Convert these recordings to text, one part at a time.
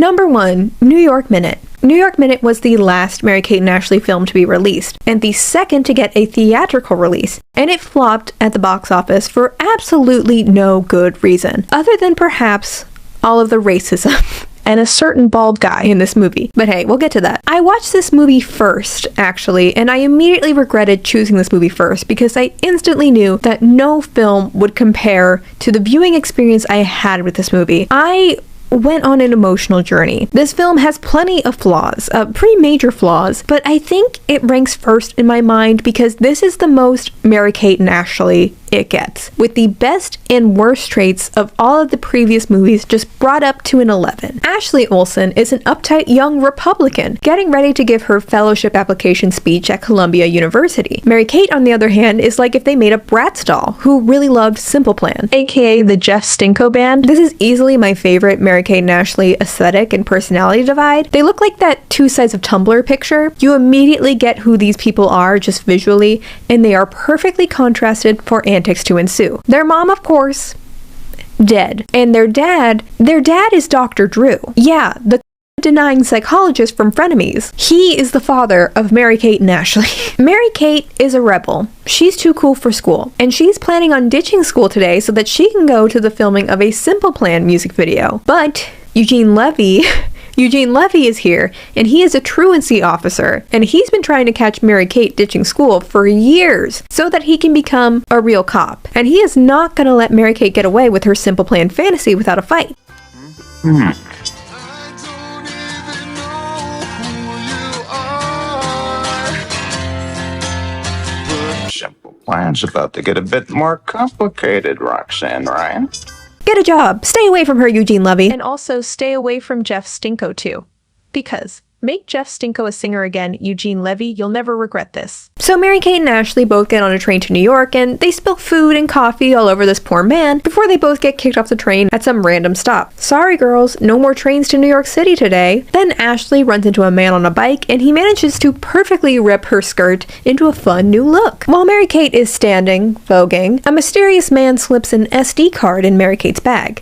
Number 1, New York Minute. New York Minute was the last Mary-Kate and Ashley film to be released, and the second to get a theatrical release, and it flopped at the box office for absolutely no good reason, other than perhaps all of the racism and a certain bald guy in this movie. But hey, we'll get to that. I watched this movie first, actually, and I immediately regretted choosing this movie first because I instantly knew that no film would compare to the viewing experience I had with this movie. I went on an emotional journey. This film has plenty of flaws, pretty major flaws, but I think it ranks first in my mind because this is the most Mary-Kate and Ashley it gets, with the best and worst traits of all of the previous movies just brought up to an 11. Ashley Olsen is an uptight young Republican getting ready to give her fellowship application speech at Columbia University. Mary-Kate, on the other hand, is like if they made a Bratz doll who really loved Simple Plan, aka the Jeff Stinko Band. This is easily my favorite Mary-Kate and Ashley aesthetic and personality divide. They look like that two sides of Tumblr picture. You immediately get who these people are just visually, and they are perfectly contrasted for antics to ensue. Their mom, of course, dead. And their dad is Dr. Drew. Yeah, the denying psychologist from Frenemies. He is the father of Mary-Kate and Ashley. Mary-Kate is a rebel. She's too cool for school, and she's planning on ditching school today so that she can go to the filming of a Simple Plan music video. But Eugene Levy is here, and he is a truancy officer, and he's been trying to catch Mary-Kate ditching school for years so that he can become a real cop. And he is not going to let Mary-Kate get away with her Simple Plan fantasy without a fight. Simple Plan's about to get a bit more complicated, Roxanne Ryan. Get a job. Stay away from her, Eugene Levy. And also stay away from Jeff Stinko too. Because make Jeff Stinko a singer again, Eugene Levy, you'll never regret this. So Mary-Kate and Ashley both get on a train to New York, and they spill food and coffee all over this poor man before they both get kicked off the train at some random stop. Sorry girls, no more trains to New York City today. Then Ashley runs into a man on a bike, and he manages to perfectly rip her skirt into a fun new look. While Mary-Kate is standing, voguing, a mysterious man slips an SD card in Mary-Kate's bag.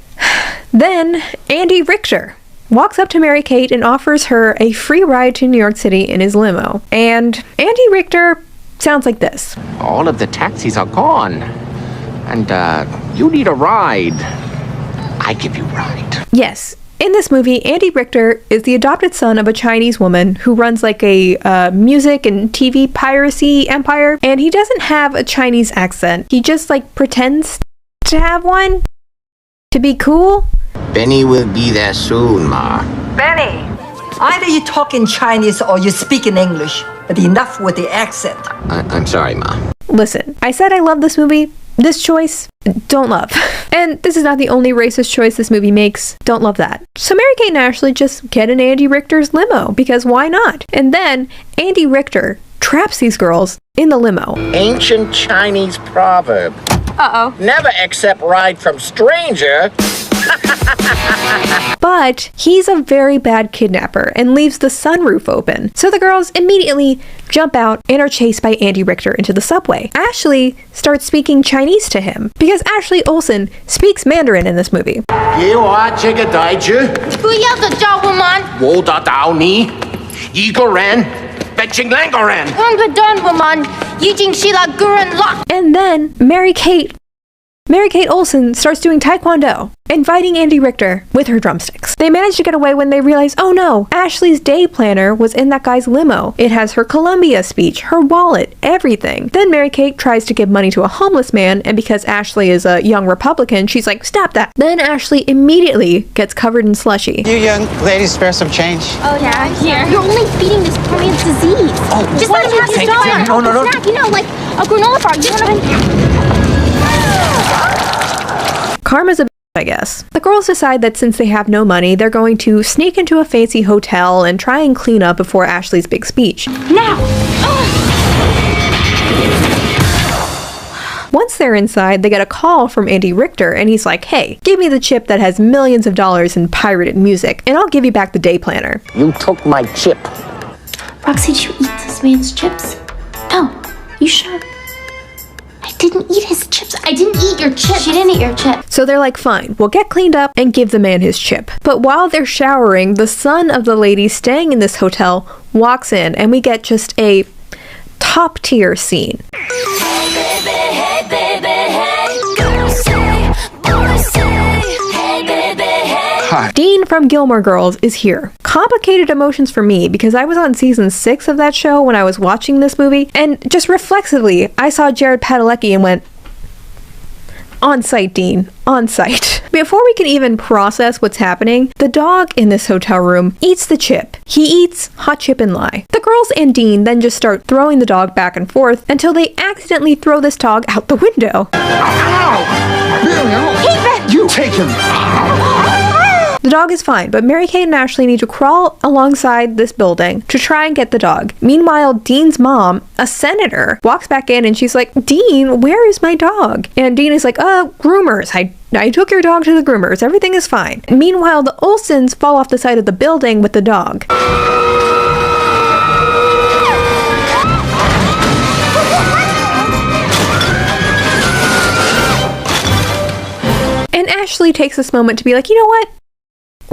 Then Andy Richter walks up to Mary-Kate and offers her a free ride to New York City in his limo. And Andy Richter sounds like this. All of the taxis are gone. And, you need a ride. I give you a ride. Yes. In this movie, Andy Richter is the adopted son of a Chinese woman who runs like a music and TV piracy empire. And he doesn't have a Chinese accent. He just like pretends to have one to be cool. Benny will be there soon, Ma. Benny, either you talk in Chinese or you speak in English, but enough with the accent. I'm sorry, Ma. Listen, I said I love this movie. This choice, don't love. And this is not the only racist choice this movie makes. Don't love that. So Mary-Kate and Ashley just get in Andy Richter's limo, because why not? And then Andy Richter traps these girls in the limo. Ancient Chinese proverb. Uh-oh. Never accept ride from stranger. But he's a very bad kidnapper and leaves the sunroof open. So the girls immediately jump out and are chased by Andy Richter into the subway. Ashley starts speaking Chinese to him because Ashley Olsen speaks Mandarin in this movie. 给我这个袋子。不要的招呼们。我打倒你，一个人，变成两个人。我不等我们，已经是了个人了。 And then Mary-Kate Olsen starts doing taekwondo, inviting Andy Richter with her drumsticks. They manage to get away when they realize, oh no, Ashley's day planner was in that guy's limo. It has her Columbia speech, her wallet, everything. Then Mary-Kate tries to give money to a homeless man, and because Ashley is a young Republican, she's like, stop that. Then Ashley immediately gets covered in slushy. You young ladies spare some change? Oh yeah, here. You're only feeding this poor man's disease. Oh, just let him have his dollar. No. Snack, you know, like a granola bar. You want to... Karma's a bitch, I guess. The girls decide that since they have no money, they're going to sneak into a fancy hotel and try and clean up before Ashley's big speech. Now! Once they're inside, they get a call from Andy Richter, and he's like, hey, give me the chip that has millions of dollars in pirated music, and I'll give you back the day planner. You took my chip. Roxy, did you eat this man's chips? No. You sure? I didn't eat his chips. I didn't eat your chips. She didn't eat your chips. So they're like, fine, we'll get cleaned up and give the man his chip. But while they're showering, the son of the lady staying in this hotel walks in, and we get just a top tier scene. Dean from Gilmore Girls is here. Complicated emotions for me because I was on season 6 of that show when I was watching this movie, and just reflexively, I saw Jared Padalecki and went, on site, Dean, on site. Before we can even process what's happening, the dog in this hotel room eats the chip. He eats hot chip and lye. The girls and Dean then just start throwing the dog back and forth until they accidentally throw this dog out the window. Ow! Really? You take him. The dog is fine, but Mary-Kate and Ashley need to crawl alongside this building to try and get the dog. Meanwhile, Dean's mom, a senator, walks back in and she's like, Dean, where is my dog? And Dean is like, groomers. I took your dog to the groomers. Everything is fine. Meanwhile, the Olsens fall off the side of the building with the dog. And Ashley takes this moment to be like, you know what?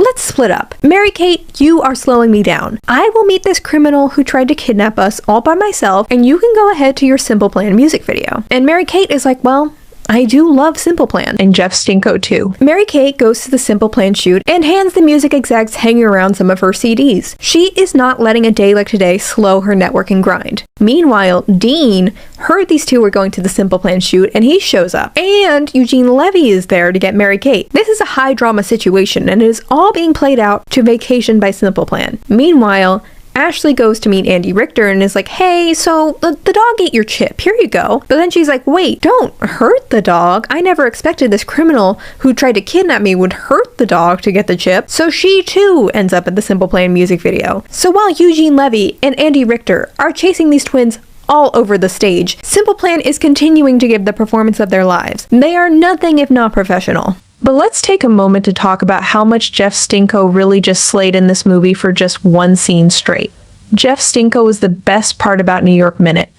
Let's split up. Mary-Kate, you are slowing me down. I will meet this criminal who tried to kidnap us all by myself, and you can go ahead to your Simple Plan music video. And Mary-Kate is like, well, I do love Simple Plan. And Jeff Stinko too. Mary-Kate goes to the Simple Plan shoot and hands the music execs hanging around some of her CDs. She is not letting a day like today slow her networking grind. Meanwhile, Dean heard these two were going to the Simple Plan shoot and he shows up. And Eugene Levy is there to get Mary-Kate. This is a high drama situation and it is all being played out to Vacation by Simple Plan. Meanwhile, Ashley goes to meet Andy Richter and is like, hey, so the dog ate your chip. Here you go. But then she's like, wait, don't hurt the dog. I never expected this criminal who tried to kidnap me would hurt the dog to get the chip. So she too ends up at the Simple Plan music video. So while Eugene Levy and Andy Richter are chasing these twins all over the stage, Simple Plan is continuing to give the performance of their lives. They are nothing if not professional. But let's take a moment to talk about how much Jeff Stinko really just slayed in this movie for just one scene straight. Jeff Stinko was the best part about New York Minute.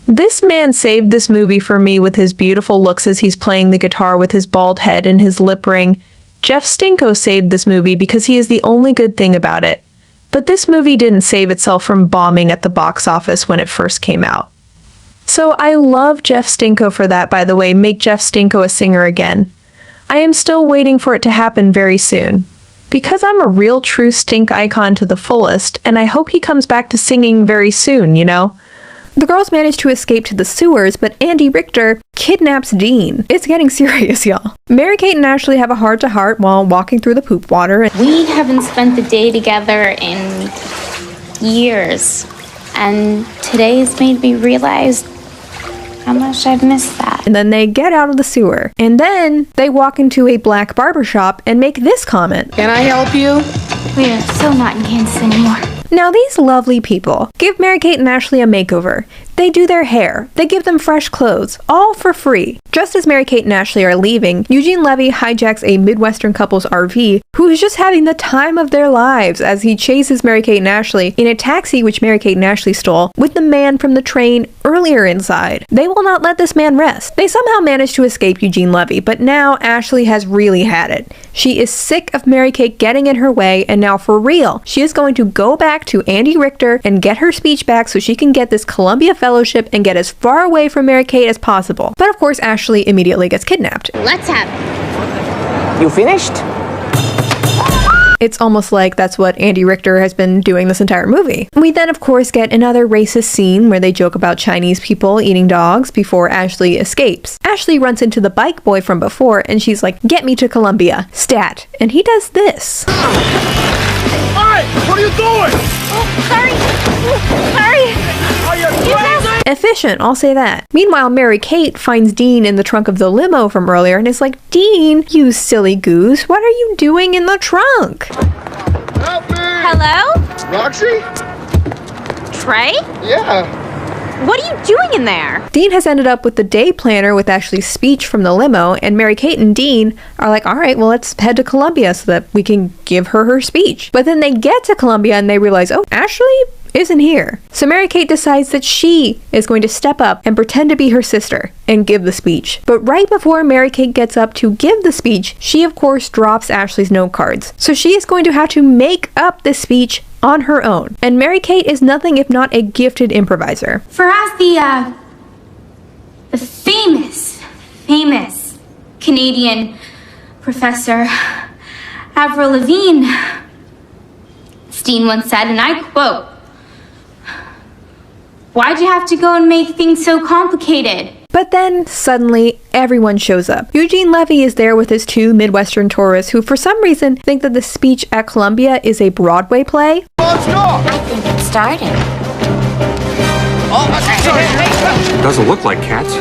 This man saved this movie for me with his beautiful looks as he's playing the guitar with his bald head and his lip ring. Jeff Stinko saved this movie because he is the only good thing about it. But this movie didn't save itself from bombing at the box office when it first came out. So I love Jeff Stinko for that, by the way. Make Jeff Stinko a singer again. I am still waiting for it to happen very soon. Because I'm a real true stink icon to the fullest, and I hope he comes back to singing very soon, you know? The girls manage to escape to the sewers, but Andy Richter kidnaps Dean. It's getting serious, y'all. Mary-Kate and Ashley have a heart-to-heart while walking through the poop water. We haven't spent the day together in years. And today's made me realize how much I've missed that. And then they get out of the sewer. And then they walk into a black barbershop and make this comment. Can I help you? We are so not in Kansas anymore. Now these lovely people give Mary-Kate and Ashley a makeover. They do their hair. They give them fresh clothes, all for free. Just as Mary-Kate and Ashley are leaving, Eugene Levy hijacks a Midwestern couple's RV who is just having the time of their lives as he chases Mary-Kate and Ashley in a taxi which Mary-Kate and Ashley stole with the man from the train earlier inside. They will not let this man rest. They somehow manage to escape Eugene Levy, but now Ashley has really had it. She is sick of Mary-Kate getting in her way, and now for real, she is going to go back to Andy Richter and get her speech back so she can get this Columbia Fellowship and get as far away from Mary-Kate as possible. But of course, Ashley immediately gets kidnapped. Let's have. You finished? It's almost like that's what Andy Richter has been doing this entire movie. We then, of course, get another racist scene where they joke about Chinese people eating dogs before Ashley escapes. Ashley runs into the bike boy from before and she's like, get me to Columbia, stat. And he does this. Hey, what are you doing? Sorry. Are you crazy? Efficient, I'll say that. Meanwhile, Mary-Kate finds Dean in the trunk of the limo from earlier and is like, Dean, you silly goose, what are you doing in the trunk? Help me! Hello? Roxy? Trey? Yeah. What are you doing in there? Dean has ended up with the day planner with Ashley's speech from the limo, and Mary-Kate and Dean are like, all right, well, let's head to Columbia so that we can give her her speech. But then they get to Columbia and they realize, oh, Ashley isn't here. So Mary-Kate decides that she is going to step up and pretend to be her sister and give the speech. But right before Mary-Kate gets up to give the speech, she of course drops Ashley's note cards. So she is going to have to make up the speech on her own. And Mary-Kate is nothing if not a gifted improviser. For as the famous Canadian professor Avril Lavigne Steen once said, and I quote, "Why'd you have to go and make things so complicated?" But then, suddenly, everyone shows up. Eugene Levy is there with his two Midwestern tourists who, for some reason, think that the speech at Columbia is a Broadway play. Let's go! I think it started. Doesn't look like cats.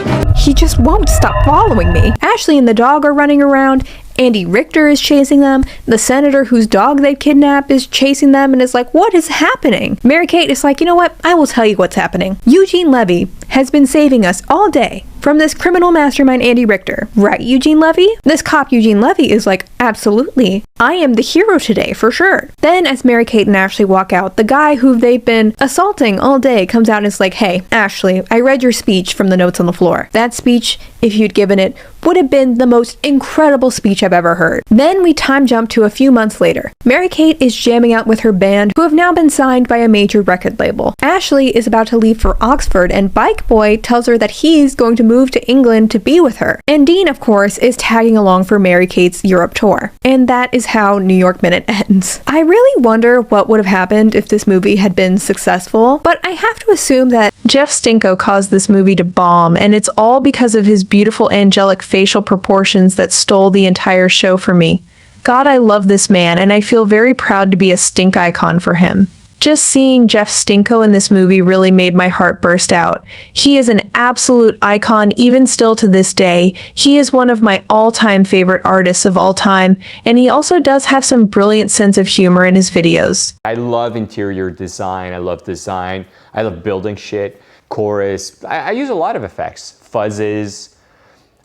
He just won't stop following me. Ashley and the dog are running around. Andy Richter is chasing them. The senator whose dog they've kidnapped is chasing them and is like, what is happening? Mary-Kate is like, you know what? I will tell you what's happening. Eugene Levy has been saving us all day from this criminal mastermind Andy Richter. Right, Eugene Levy? This cop Eugene Levy is like, absolutely. I am the hero today, for sure. Then, as Mary-Kate and Ashley walk out, the guy who they've been assaulting all day comes out and is like, hey, Ashley, I read your speech from the notes on the floor. That speech, if you'd given it, would have been the most incredible speech I've ever heard. Then we time jump to a few months later. Mary-Kate is jamming out with her band, who have now been signed by a major record label. Ashley is about to leave for Oxford, and Bike Boy tells her that he's going to move to England to be with her. And Dean, of course, is tagging along for Mary-Kate's Europe tour. And that is how New York Minute ends. I really wonder what would have happened if this movie had been successful, but I have to assume that Jeff Stinko caused this movie to bomb, and it's all because of his beautiful angelic facial proportions that stole the entire show for me. God, I love this man, and I feel very proud to be a stink icon for him. Just seeing Jeff Stinko in this movie really made my heart burst out. He is an absolute icon even still to this day. He is one of my all-time favorite artists of all time, and he also does have some brilliant sense of humor in his videos. I love interior design. I love design. I love building shit. Chorus. I use a lot of effects. Fuzzes.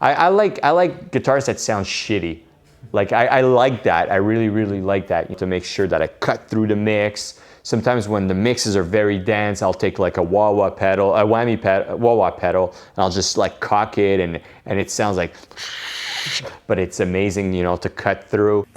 I like guitars that sound shitty. Like I like that. I really like that, to make sure that I cut through the mix. Sometimes when the mixes are very dense, I'll take like a wah-wah pedal, a wah-wah pedal, and I'll just like cock it, and it sounds like, but it's amazing, to cut through.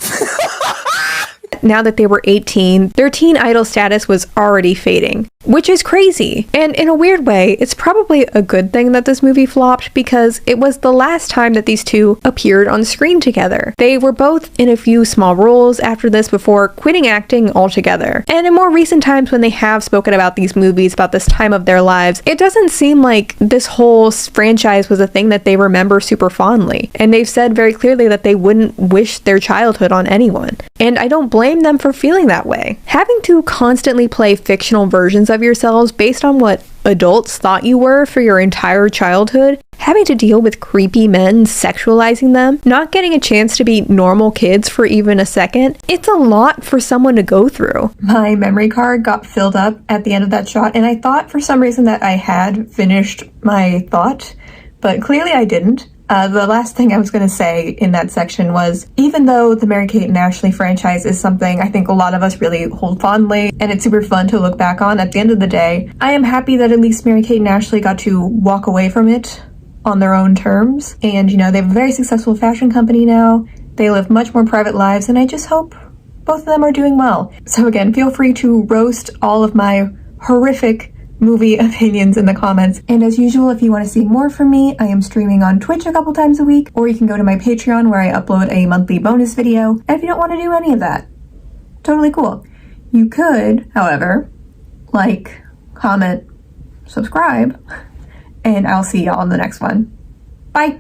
Now that they were 18, their teen idol status was already fading, which is crazy. And in a weird way, it's probably a good thing that this movie flopped because it was the last time that these two appeared on screen together. They were both in a few small roles after this before quitting acting altogether. And in more recent times when they have spoken about these movies, about this time of their lives, it doesn't seem like this whole franchise was a thing that they remember super fondly. And they've said very clearly that they wouldn't wish their childhood on anyone. And I don't blame them for feeling that way. Having to constantly play fictional versions of yourselves based on what adults thought you were for your entire childhood, having to deal with creepy men sexualizing them, not getting a chance to be normal kids for even a second, it's a lot for someone to go through. My memory card got filled up at the end of that shot, and I thought for some reason that I had finished my thought, but clearly I didn't. The last thing I was going to say in that section was, even though the Mary-Kate and Ashley franchise is something I think a lot of us really hold fondly, and it's super fun to look back on, at the end of the day, I am happy that at least Mary-Kate and Ashley got to walk away from it on their own terms. And, they have a very successful fashion company now. They live much more private lives, and I just hope both of them are doing well. So again, feel free to roast all of my horrific movie opinions in the comments. And as usual, if you want to see more from me, I am streaming on Twitch a couple times a week, or you can go to my Patreon where I upload a monthly bonus video. And if you don't want to do any of that, totally cool. You could, however, like, comment, subscribe, and I'll see y'all on the next one. Bye!